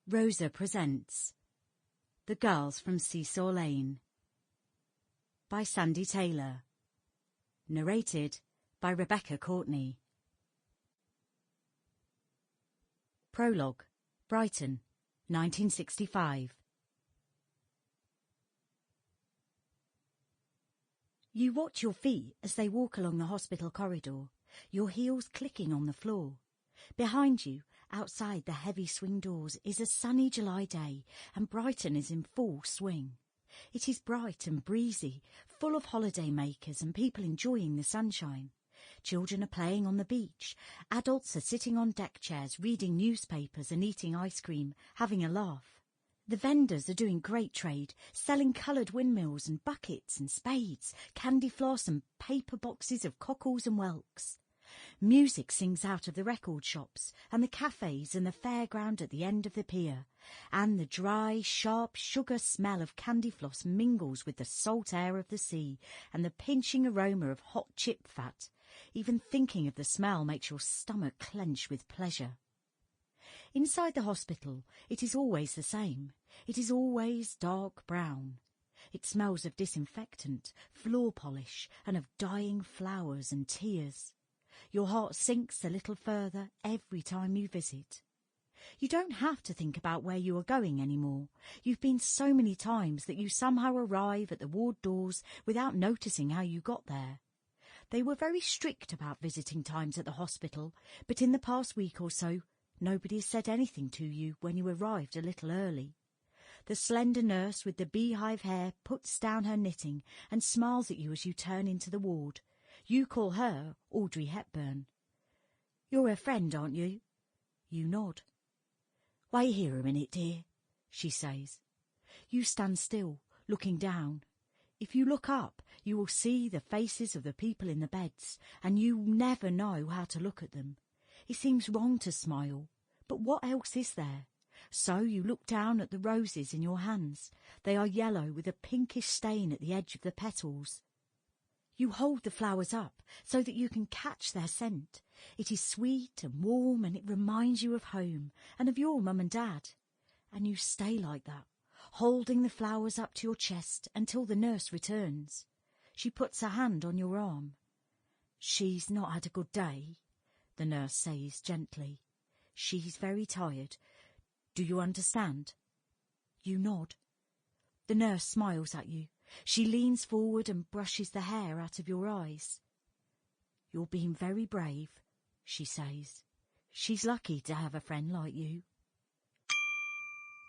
Rosa presents The Girls from Seesaw Lane by Sandy Taylor. Narrated by Rebecca Courtney. Prologue, Brighton, 1965. You watch your feet as they walk along the hospital corridor, your heels clicking on the floor. Behind you, outside the heavy swing doors, is a sunny July day, and Brighton is in full swing. It is bright and breezy, full of holiday makers and people enjoying the sunshine. Children are playing on the beach. Adults are sitting on deck chairs, reading newspapers and eating ice cream, having a laugh. The vendors are doing great trade, selling coloured windmills and buckets and spades, candy floss and paper boxes of cockles and whelks. Music sings out of the record shops and the cafes and the fairground at the end of the pier, and the dry, sharp sugar smell of candy floss mingles with the salt air of the sea and the pinching aroma of hot chip fat. Even thinking of the smell makes your stomach clench with pleasure. Inside the hospital, it is always the same. It is always dark brown. It smells of disinfectant, floor polish, and of dying flowers and tears. Your heart sinks a little further every time you visit. You don't have to think about where you are going anymore. You've been so many times that you somehow arrive at the ward doors without noticing how you got there. They were very strict about visiting times at the hospital, but in the past week or so, nobody has said anything to you when you arrived a little early. The slender nurse with the beehive hair puts down her knitting and smiles at you as you turn into the ward. You call her Audrey Hepburn. You're her friend, aren't you? You nod. Wait here a minute, dear, she says. You stand still, looking down. If you look up, you will see the faces of the people in the beds, and you never know how to look at them. It seems wrong to smile, but what else is there? So you look down at the roses in your hands. They are yellow with a pinkish stain at the edge of the petals. You hold the flowers up so that you can catch their scent. It is sweet and warm, and it reminds you of home and of your mum and dad. And you stay like that, holding the flowers up to your chest until the nurse returns. She puts her hand on your arm. She's not had a good day, the nurse says gently. She's very tired. Do you understand? You nod. The nurse smiles at you. She leans forward and brushes the hair out of your eyes. You're being very brave, she says. She's lucky to have a friend like you.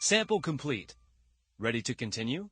Sample complete. Ready to continue?